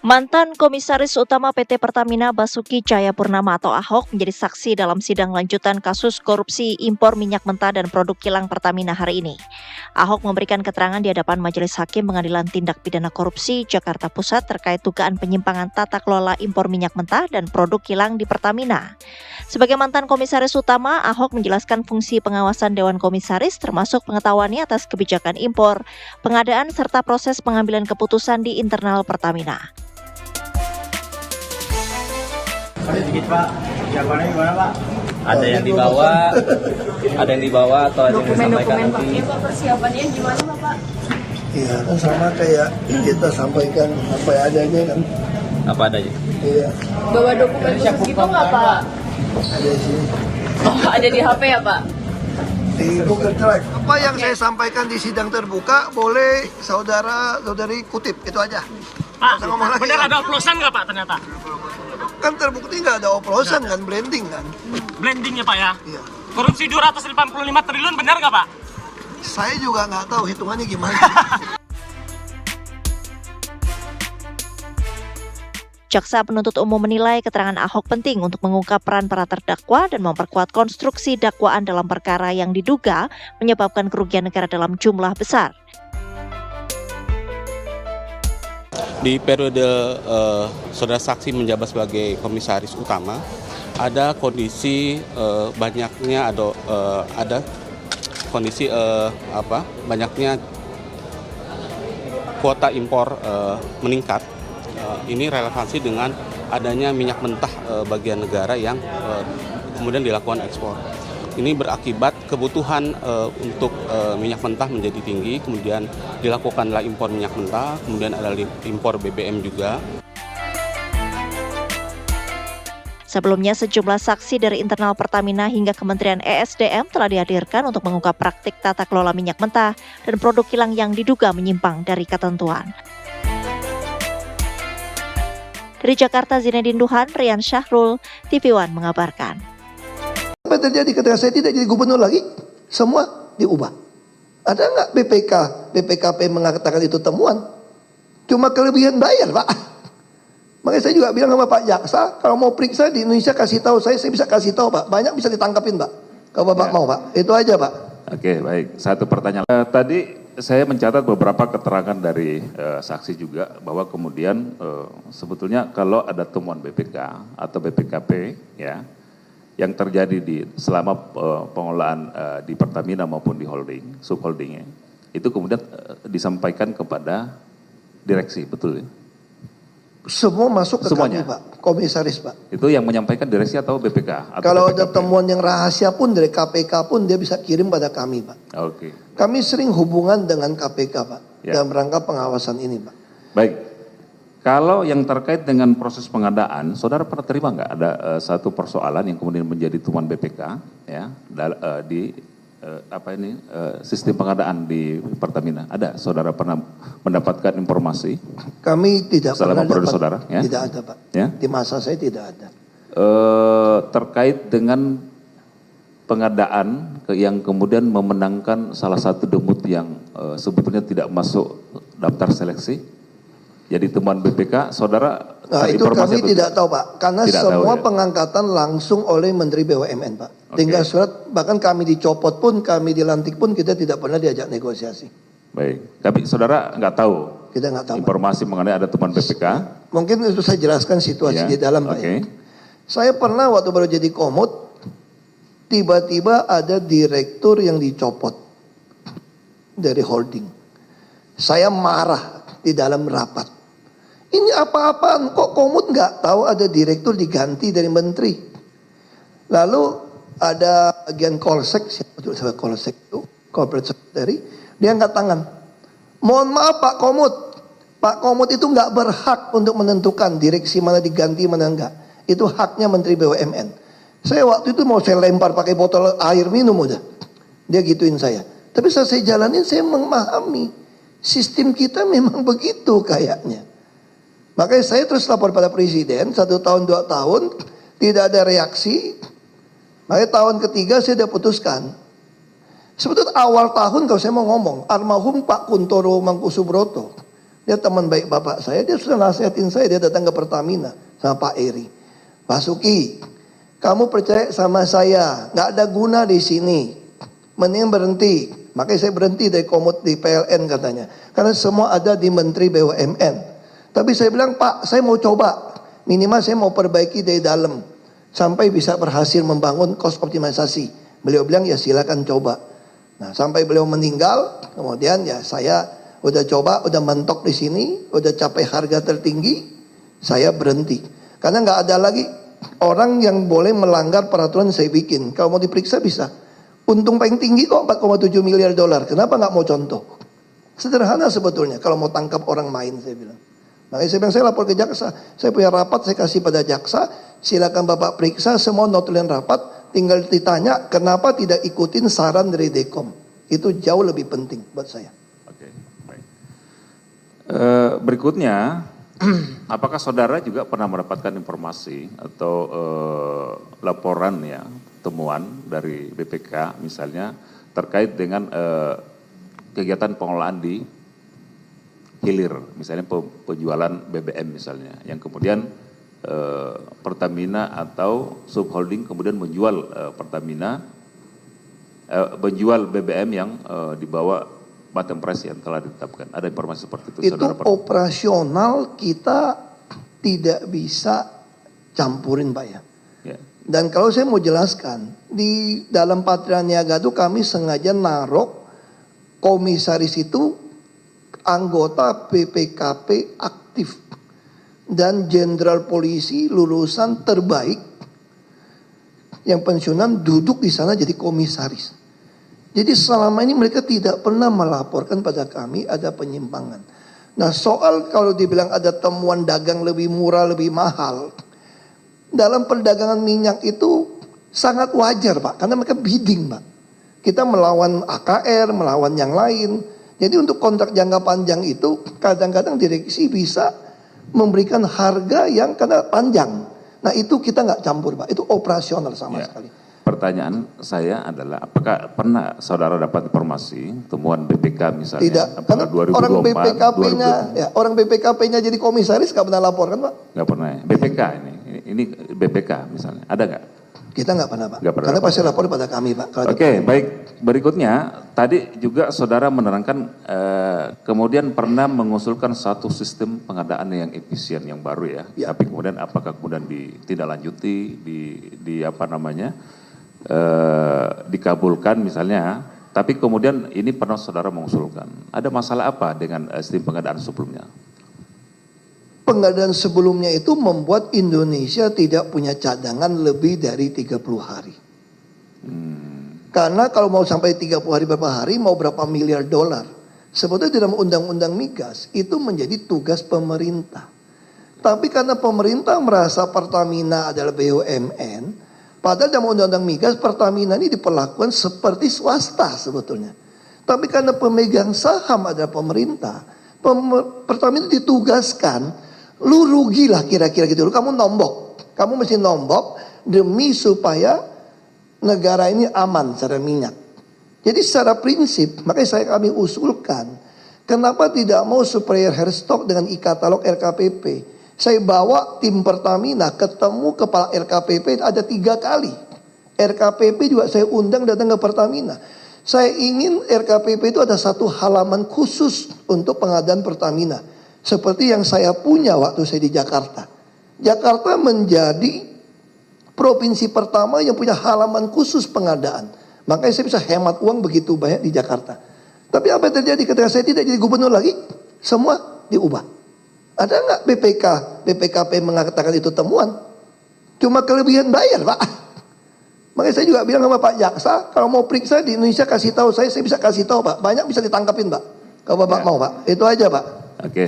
Mantan Komisaris Utama PT Pertamina Basuki Cahayapurnama atau Ahok menjadi saksi dalam sidang lanjutan kasus korupsi impor minyak mentah dan produk kilang Pertamina hari ini. Ahok memberikan keterangan di hadapan Majelis Hakim Pengadilan Tindak Pidana Korupsi Jakarta Pusat terkait dugaan penyimpangan tata kelola impor minyak mentah dan produk kilang di Pertamina. Sebagai mantan Komisaris Utama, Ahok menjelaskan fungsi pengawasan Dewan Komisaris termasuk pengetahuannya atas kebijakan impor, pengadaan serta proses pengambilan keputusan di internal Pertamina. Sedikit Pak, jawabannya gimana Pak? Ada yang dibawa atau ada yang disampaikan nanti? Pak, persiapannya gimana Pak? Iya kan sama kayak kita sampaikan apa yang adanya kan. Apa adanya? Iya, Bawa dokumen khusus gitu nggak Pak? ada di sini. Oh, ada di HP ya Pak? Di Google Drive. Apa yang saya sampaikan di sidang terbuka boleh saudara-saudari kutip, itu aja. Pak, Nggak usah ngomong lagi. benar ada oplosan nggak Pak ternyata? Kan terbukti nggak ada oplosan kan, blending kan. Blending ya Pak ya? Iya. Korupsi 285 triliun benar nggak Pak? Saya juga nggak tahu hitungannya gimana. Jaksa penuntut umum menilai keterangan Ahok penting untuk mengungkap peran para terdakwa dan memperkuat konstruksi dakwaan dalam perkara yang diduga menyebabkan kerugian negara dalam jumlah besar. Di periode saudara saksi menjabat sebagai komisaris utama, ada kondisi banyaknya kuota impor meningkat. Ini relevansi dengan adanya minyak mentah bagian negara yang kemudian dilakukan ekspor. Ini berakibat kebutuhan untuk minyak mentah menjadi tinggi, kemudian dilakukanlah impor minyak mentah, kemudian ada impor BBM juga. Sebelumnya, sejumlah saksi dari internal Pertamina hingga Kementerian ESDM telah dihadirkan untuk mengungkap praktik tata kelola minyak mentah dan produk kilang yang diduga menyimpang dari ketentuan. Dari Jakarta, Zinedine Duhan, Rian Syahrul, TV One mengabarkan. Apa yang terjadi ketika saya tidak jadi gubernur lagi? Semua diubah. Ada nggak BPKP mengatakan itu temuan? Cuma kelebihan bayar Pak. Makanya saya juga bilang sama Pak Jaksa, kalau mau periksa di Indonesia kasih tahu saya bisa kasih tahu Pak. Banyak bisa ditangkapin Pak. Kalau Bapak mau Pak. Itu aja Pak. Oke, baik. Satu pertanyaan. Tadi saya mencatat beberapa keterangan dari saksi juga bahwa kemudian sebetulnya kalau ada temuan BPK atau BPKP ya yang terjadi selama pengolahan di Pertamina maupun di holding, subholdingnya, itu kemudian disampaikan kepada direksi, betul ya? Semua masuk ke Semuanya? kami Pak, komisaris Pak. Itu yang menyampaikan direksi atau BPK? Atau Kalau BPKP? ada temuan yang rahasia pun dari KPK pun dia bisa kirim pada kami Pak. Oke. Kami sering hubungan dengan KPK Pak, Ya. dalam rangka pengawasan ini Pak. Baik. Kalau yang terkait dengan proses pengadaan, saudara pernah terima nggak ada satu persoalan yang kemudian menjadi temuan BPK ya di sistem pengadaan di Pertamina? Ada, saudara pernah mendapatkan informasi? Kami tidak Selama pernah periode dapat, saudara, ya? tidak ada Pak. Ya? Di masa saya tidak ada. Terkait dengan pengadaan yang kemudian memenangkan salah satu demut yang sebetulnya tidak masuk daftar seleksi? Jadi temuan BPK, saudara Nah itu kami tidak tahu Pak, karena tidak semua tahu, ya? pengangkatan langsung oleh Menteri BUMN Pak. Tinggal surat, bahkan kami dicopot pun, kami dilantik pun kita tidak pernah diajak negosiasi. Baik, tapi saudara nggak tahu Kita nggak tahu Pak. informasi mengenai ada temuan BPK? Mungkin itu saya jelaskan situasi Ya, di dalam Pak. oke. Ya. Saya pernah waktu baru jadi komut, tiba-tiba ada direktur yang dicopot dari holding. Saya marah di dalam rapat. Ini apa-apaan, kok komut nggak tahu ada direktur diganti dari menteri. Lalu ada bagian Kolsek, siapa itu Kolsek itu, corporate secretary, dia angkat tangan. Mohon maaf Pak Komut itu nggak berhak untuk menentukan direksi mana diganti mana enggak. Itu haknya Menteri BUMN. Saya waktu itu mau saya lempar pakai botol air minum udah. Dia gituin saya. Tapi saat saya jalanin saya memahami sistem kita memang begitu kayaknya. Makanya saya terus lapor pada presiden 1 tahun 2 tahun tidak ada reaksi. Makanya tahun ketiga saya sudah putuskan. Sebetulnya awal tahun kalau saya mau ngomong, almarhum Pak Kuntoro Mangkusubroto Dia teman baik bapak saya, dia sudah nasihatin saya, dia datang ke Pertamina sama Pak Eri. Basuki, kamu percaya sama saya, nggak ada guna di sini, mending berhenti. Makanya saya berhenti dari komut di PLN katanya, karena semua ada di Menteri BUMN. Tapi saya bilang, Pak, saya mau coba, minimal saya mau perbaiki dari dalam, sampai bisa berhasil membangun cost optimalisasi. Beliau bilang, ya silakan coba. Nah, sampai beliau meninggal, kemudian ya saya udah coba, udah mentok di sini, udah capai harga tertinggi, saya berhenti. Karena nggak ada lagi orang yang boleh melanggar peraturan saya bikin. Kalau mau diperiksa bisa. Untung paling tinggi kok 4,7 miliar dolar. Kenapa nggak mau contoh? Sederhana sebetulnya kalau mau tangkap orang main, saya bilang. Makanya saya bilang, saya lapor ke jaksa. Saya punya rapat, saya kasih pada jaksa. Silakan Bapak periksa, semua notulen rapat. Tinggal ditanya kenapa tidak ikutin saran dari Dekom. Itu jauh lebih penting buat saya. Oke, baik. Berikutnya, apakah saudara juga pernah mendapatkan informasi atau laporan ya, temuan dari BPK misalnya terkait dengan kegiatan pengelolaan di hilir, misalnya penjualan BBM misalnya, yang kemudian Pertamina atau subholding kemudian menjual Pertamina, menjual BBM yang di bawah bottom price yang telah ditetapkan. Ada informasi seperti itu? Itu operasional kita tidak bisa campurin, Pak ya. Ya. Dan kalau saya mau jelaskan, di dalam Patria Niaga itu kami sengaja naruh komisaris itu anggota BPKP aktif dan jenderal polisi lulusan terbaik yang pensiunan duduk di sana jadi komisaris. Jadi selama ini mereka tidak pernah melaporkan pada kami ada penyimpangan. Nah, soal kalau dibilang ada temuan dagang lebih murah, lebih mahal, dalam perdagangan minyak itu sangat wajar, Pak, karena mereka bidding, Pak. Kita melawan AKR, melawan yang lain. Jadi untuk kontrak jangka panjang itu kadang-kadang direksi bisa memberikan harga yang karena panjang. Nah, itu kita nggak campur, Pak. Itu operasional sama sekali. Pertanyaan saya adalah, apakah pernah saudara dapat informasi temuan BPK misalnya? Tidak, karena 2024, orang BPKP-nya, ya, orang BPKP-nya jadi komisaris nggak pernah laporkan, Pak. Nggak pernah ya? BPK ini BPK misalnya, ada nggak? Kita nggak pernah, Pak. Nggak pernah Karena pasti lapor pada kami, Pak. Oke, baik. Berikutnya, tadi juga saudara menerangkan kemudian pernah mengusulkan satu sistem pengadaan yang efisien, yang baru ya. Ya. Tapi kemudian apakah kemudian ditindaklanjuti, di apa namanya, dikabulkan misalnya. Tapi kemudian ini pernah saudara mengusulkan. Ada masalah apa dengan sistem pengadaan sebelumnya? Pengadaan sebelumnya itu membuat Indonesia tidak punya cadangan lebih dari 30 hari. Karena kalau mau sampai 30 hari berapa hari, mau berapa miliar dolar. Sebetulnya dalam undang-undang migas itu menjadi tugas pemerintah. Tapi karena pemerintah merasa Pertamina adalah BUMN, padahal dalam undang-undang migas Pertamina ini diperlakukan seperti swasta sebetulnya. Tapi karena pemegang saham adalah pemerintah, Pertamina ditugaskan, lu rugilah kira-kira gitu. Kamu nombok, kamu mesti nombok demi supaya negara ini aman secara minyak. Jadi secara prinsip, makanya kami usulkan, kenapa tidak mau supplier Herstock dengan e-katalog RKPP. Saya bawa tim Pertamina ketemu kepala RKPP ada 3 kali. RKPP juga saya undang datang ke Pertamina. Saya ingin RKPP itu ada satu halaman khusus untuk pengadaan Pertamina. Seperti yang saya punya waktu saya di Jakarta. Jakarta menjadi provinsi pertama yang punya halaman khusus pengadaan. Makanya saya bisa hemat uang begitu banyak di Jakarta. Tapi apa yang terjadi ketika saya tidak jadi gubernur lagi? Semua diubah. Ada nggak BPKP mengatakan itu temuan? Cuma kelebihan bayar, Pak. Makanya saya juga bilang sama Pak Jaksa, kalau mau periksa di Indonesia kasih tahu saya bisa kasih tahu, Pak. Banyak bisa ditangkapin, Pak. Kalau Bapak mau, Pak. Itu aja, Pak. Oke.